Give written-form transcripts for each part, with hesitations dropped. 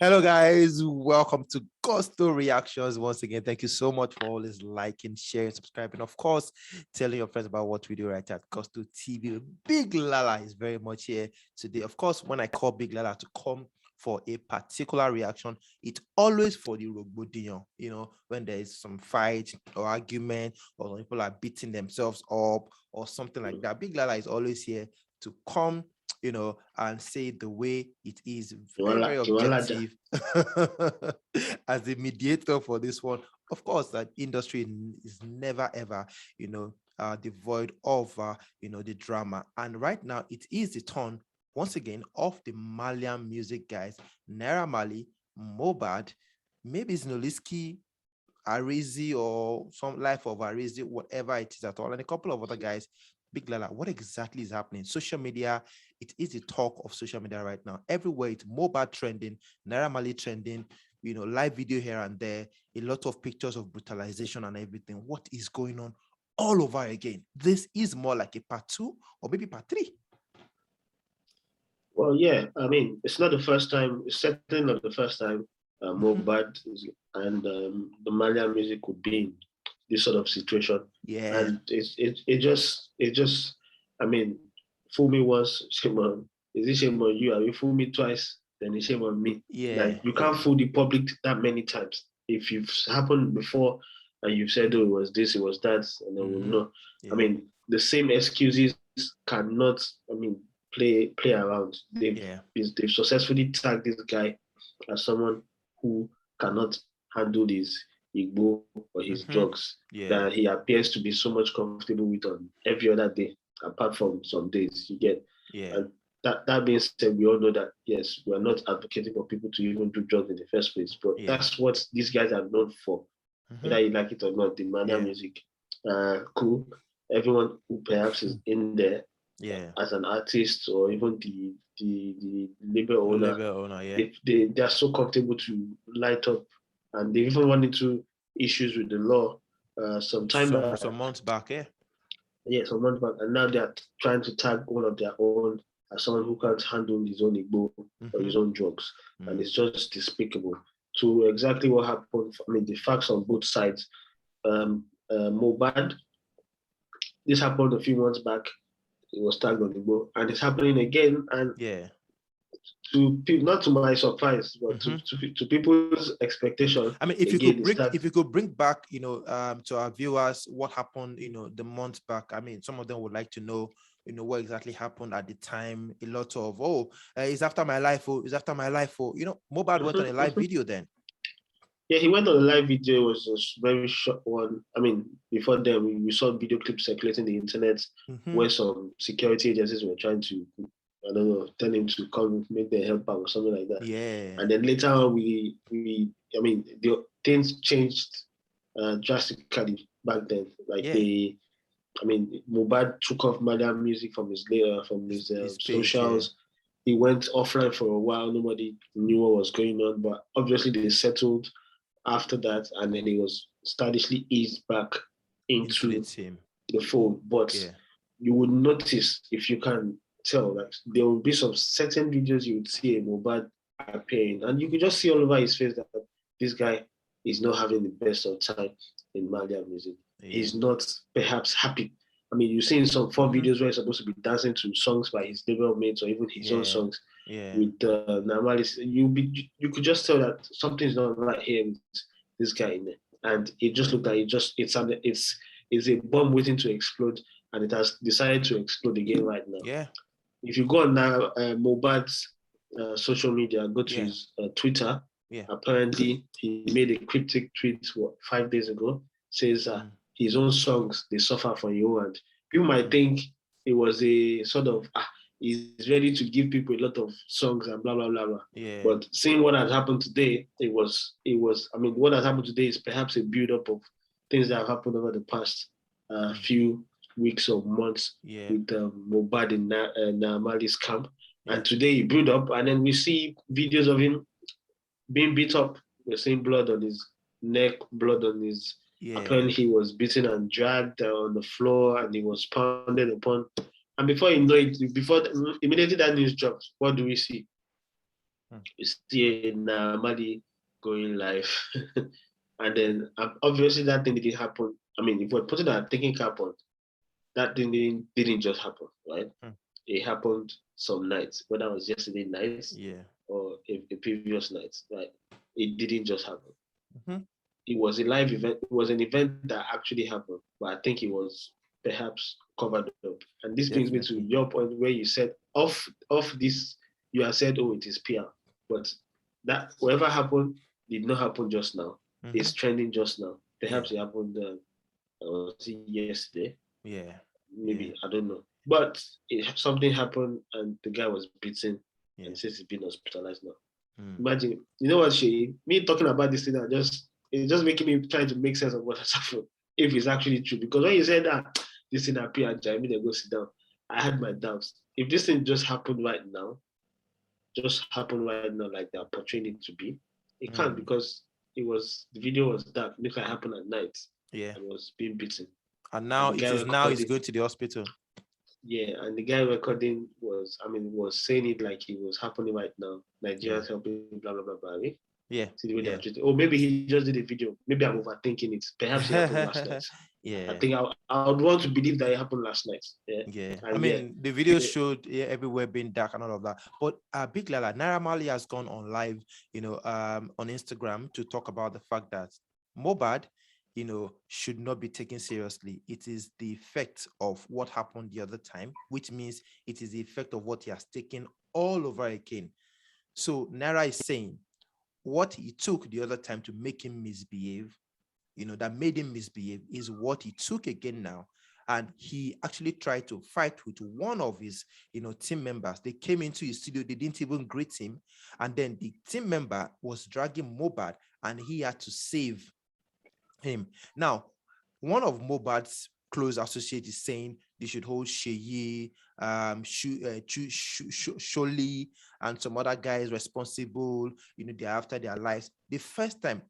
Hello, guys. Welcome to Gusto Reactions. Once again, thank you so much for always liking, sharing, subscribing. Of course, telling your friends about what we do right at Gusto TV. Big Lala is very much here today. Of course, when I call Big Lala to come for a particular reaction, it's always for the Rogbodion. When there is some fight or argument, or people are beating themselves up or something like that. Big Lala is always here to come and say the way it is, very, very objective as the mediator for this one. Of course, that industry is never ever, devoid of, the drama. And right now, it is the turn once again of the Malian music guys, Naira Marley, Mohbad, maybe Znoliski, Arizi, or some Life of Arizi, whatever it is at all, and a couple of other guys. Big Lala, what exactly is happening? Social media, it is the talk of social media right now. Everywhere it's Mohbad trending, Naira Marley trending, live video here and there, a lot of pictures of brutalization and everything. What is going on all over again? This is more like a part 2 or maybe part 3. Well, yeah, I mean, it's not the first time, it's certainly not the first time Mohbad and the Malian music would be in this sort of situation. Yeah. And it just, I mean, fool me once, shame on, is it shame on you? I mean, fool me twice, then it's shame on me. Yeah. Like, you can't fool the public that many times. If you've happened before and you've said, oh, it was this, it was that, and then we'll know. Yeah. I mean, the same excuses cannot, play around. They've successfully tagged this guy as someone who cannot handle his Igbo or his drugs that he appears to be so much comfortable with on every other day, apart from some days. You get, and that being said, we all know that yes, we're not advocating for people to even do drugs in the first place, but that's what these guys are known for, whether you like it or not. The Malian music, cool. Everyone who perhaps is in there, as an artist or even the label owner, they are so comfortable to light up, and they even run into issues with the law some months back, some months back, and now they are trying to tag one of their own as someone who can't handle his own Igbo or his own drugs, and it's just despicable. To exactly what happened, the facts on both sides. Mohbad, this happened a few months back. It was tagged on the boat, and it's happening again. And to people, not to my surprise, but to people's expectation. I mean, if you could bring back, to our viewers what happened, the months back. I mean, some of them would like to know, what exactly happened at the time. A lot of it's after my life. It's after my life. Mohbad went on a live video then. Yeah, he went on a live video. It was a very short one. I mean, before then, we saw video clips circulating the internet where some security agencies were trying to, I don't know, tell him to come make their help out or something like that. Yeah. And then later on, the things changed drastically back then. Like Mohbad took off Malian music from his socials. He went offline for a while. Nobody knew what was going on, but obviously they settled after that, and then he was stylishly eased back into the fold. But you would notice, if you can tell, that there will be some certain videos you would see a Mohbad appearing, and you could just see all over his face that this guy is not having the best of time in Malian music. He's not perhaps happy. I mean, you've seen some fun videos where he's supposed to be dancing to songs by his label mates or even his own songs. With Naira Marley, you could just tell that something's not right here with this guy in there, and it just looked like it's a bomb waiting to explode, and it has decided to explode again right now. Yeah. If you go on now, Mohbad's social media, go to his Twitter. Apparently, he made a cryptic tweet 5 days ago. Says his own songs, they suffer from you, and people might think it was a sort of he's ready to give people a lot of songs and blah blah blah blah. Yeah. But seeing what has happened today, what has happened today is perhaps a build-up of things that have happened over the past few weeks or months with Mohbad in Naira Marley's camp. And today he built up, and then we see videos of him being beat up. We're seeing blood on his neck, blood on his. Apparently he was beaten and dragged on the floor, and he was pounded upon. And before you know it, immediately that news drops, what do we see? You see Naira Marley going live, and then obviously that thing didn't happen. I mean, if we're putting that thinking cap on, that thing didn't just happen, right? It happened some nights, whether it was yesterday night or a previous night, right? It didn't just happen. It was a live event. It was an event that actually happened, but I think it was perhaps covered up. And this brings me to your point where you said off this, you have said, oh, it is PR, but that whatever happened did not happen just now. It's trending just now. Perhaps it happened. Yesterday. Maybe I don't know. But something happened and the guy was beaten and says he's been hospitalized now. Imagine, you know what, Shay? Me talking about this thing, it's just making me trying to make sense of what has happened. If it's actually true. Because when you said that this thing appeared, I mean, they go sit down. I had my doubts. If this thing just happened right now, like they're portraying it to be, it can't because the video was dark. It looked like it happened at night. And was being beaten. And now he's going to the hospital. Yeah, and the guy recording was saying it like it was happening right now. Nigeria's helping, blah blah blah blah. See the way they are treated. Or maybe he just did a video. Maybe I'm overthinking it. Perhaps it happened last night. I think I would want to believe that it happened last night. I mean, the video showed everywhere being dark and all of that. But Big Lala, Naira Marley has gone on live, on Instagram to talk about the fact that Mohbad, should not be taken seriously. It is the effect of what happened the other time, which means it is the effect of what he has taken all over again. So Naira is saying what he took the other time to make him misbehave, that made him misbehave is what he took again now. And he actually tried to fight with one of his, team members. They came into his studio, they didn't even greet him. And then the team member was dragging Mohbad and he had to save him. Now, one of Mohbad's close associates is saying they should hold Sheyi, Sholi, and some other guys responsible. They're after their lives. The first time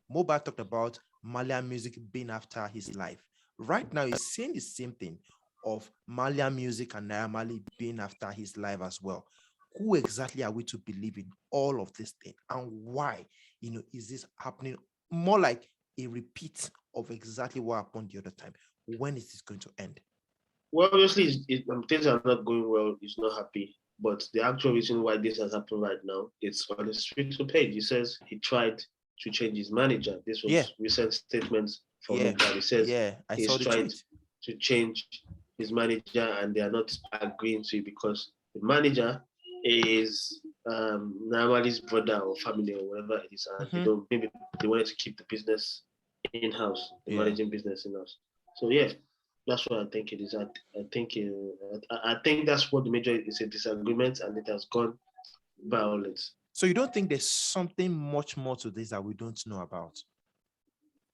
Mohbad talked about Malian music being after his life. Right now, he's saying the same thing of Malian music and Naira Marley being after his life as well. Who exactly are we to believe in all of this thing, and why? Is this happening more like a repeat of exactly what happened the other time? When is this going to end? Well, obviously, things are not going well. He's not happy. But the actual reason why this has happened right now, it's on his Twitter page. He says he tried to change his manager. This was recent statements from him. He says he's tried to change his manager and they are not agreeing to it because the manager is Naira Marley's brother or family or whatever it is. And maybe they wanted to keep the business in-house, the managing business in-house. So that's what I think it is. I think that's what the major is, a disagreement, and it has gone violent. So you don't think there's something much more to this that we don't know about?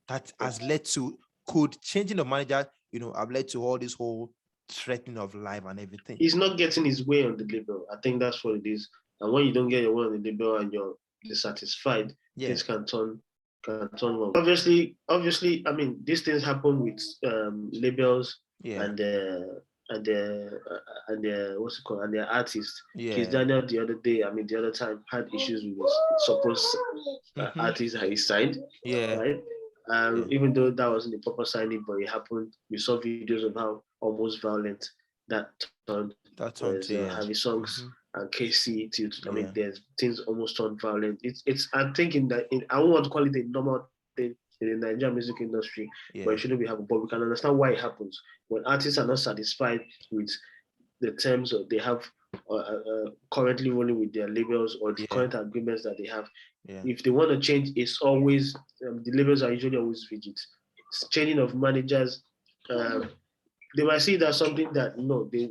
That has led to, could changing the manager, have led to all this whole threatening of life and everything? He's not getting his way on the label. I think that's what it is. And when you don't get your way on the label and you're dissatisfied, things can turn wrong. Obviously, I mean, these things happen with labels and what's it called, and their artists. Kiss Daniel the other time had issues with his supposed artist that he signed. Right. Even though that wasn't a proper signing, but it happened. We saw videos of how almost violent that turned. Heavy songs and KC there's things almost turned violent. It's I'm thinking that I don't want to call it a normal thing in the Nigerian music industry, but it shouldn't be happening. But we can understand why it happens when artists are not satisfied with the terms they have currently rolling with their labels or the current agreements that they have. If they want to change, it's always the labels are usually always rigid. It's changing of managers. They might see that something that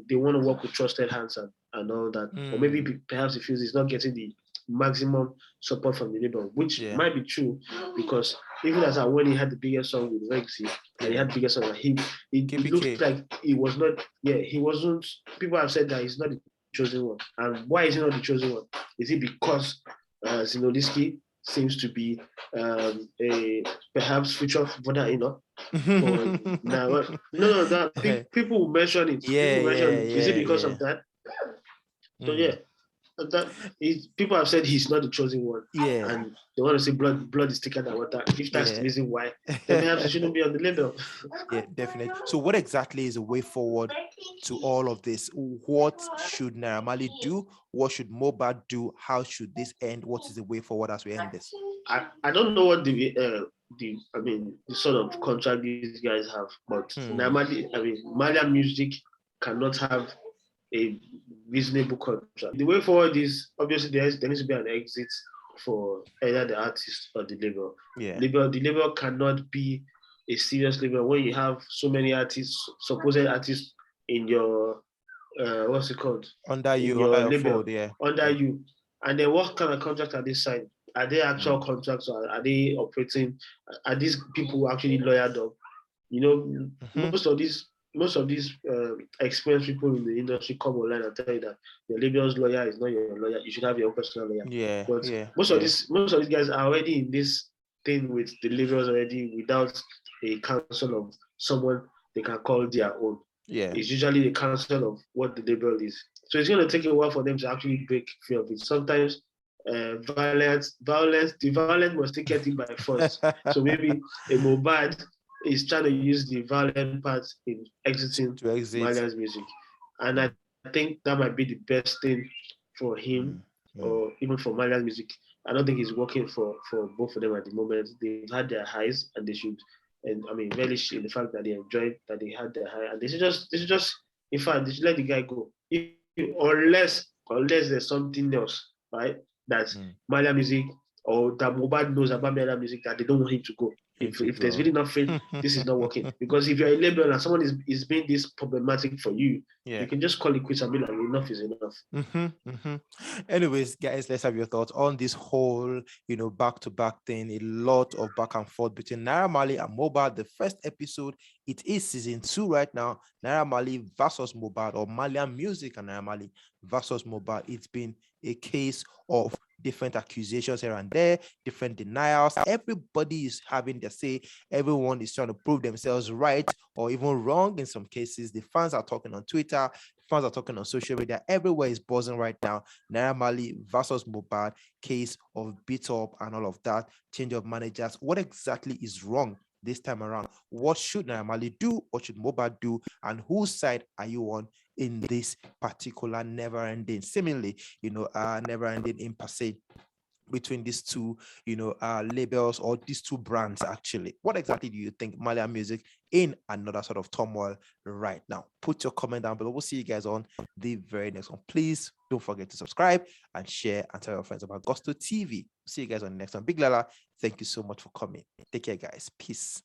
they want to work with trusted hands and all that, or maybe perhaps it feels it's not getting the maximum support from the label, which might be true because even as when he had the biggest song with Rexy, and he had the biggest song, it looked like he was not. He wasn't. People have said that he's not the chosen one, and why is he not the chosen one? Is it because Zinoliski seems to be a perhaps future father-in-law? People will mention it. Is it because of that? So that people have said he's not the chosen one. Yeah. And they want to say blood is thicker than water. If that's the reason why, then perhaps it shouldn't be on the label. Yeah, definitely. So what exactly is the way forward to all of this? What should Naira Marley do? What should Mohbad do? How should this end? What is the way forward as we end this? I don't know what the sort of contract these guys have, but Naira Marley, Malian music cannot have a reasonable contract. The way forward is obviously there needs to be an exit for either the artist or the label. Yeah. The label cannot be a serious label when you have so many artists, supposed artists in your what's it called? Under in you, your under your label, fold, yeah. under you. And then what kind of contract are they signing? Are they actual contracts or are they operating? Are these people actually lawyered up? You know, most of these experienced people in the industry come online and tell you that your label's lawyer is not your lawyer. You should have your own personal lawyer. Yeah. But most of these guys are already in this thing with the labels already without a counsel of someone they can call their own. Yeah. It's usually the counsel of what the label is. So it's going to take a while for them to actually break free of it. Sometimes the violence must take it by force. So maybe a Mohbad is trying to use the violent part in exiting Malian's music. And I think that might be the best thing for him or even for Malian's music. I don't think it's working for both of them at the moment. They've had their highs and they should, and I mean, relish in the fact that they enjoyed that they had their high. And they should just, in fact, they should let the guy go. Unless there's something else, right? That Malian music or that Mohbad knows about Malian music that they don't want him to go. If there's really nothing, this is not working. Because if you're a label and someone is being this problematic for you, you can just call it quits and be like, enough is enough. Anyways, guys, let's have your thoughts on this whole, back-to-back thing. A lot of back and forth between Naira Marley and Mohbad. The first episode, it is season 2 right now. Naira Marley versus Mohbad, or Malian music and Naira Marley versus Mohbad. It's been a case of different accusations here and there, different denials. Everybody is having their say. Everyone is trying to prove themselves right or even wrong in some cases. The fans are talking on Twitter. Fans are talking on social media. Everywhere is buzzing right now. Naira Marley versus Mohbad, case of beat up and all of that, change of managers. What exactly is wrong this time around? What should Naira Marley do? What should Mohbad do? And whose side are you on in this particular never-ending, seemingly, never-ending impasse between these two, labels or these two brands actually? What exactly do you think Malian music in another sort of turmoil right now? Put your comment down below. We'll see you guys on the very next one. Please don't forget to subscribe and share and tell your friends about Gusto TV. See you guys on the next one. Big Lala, thank you so much for coming. Take care, guys. Peace.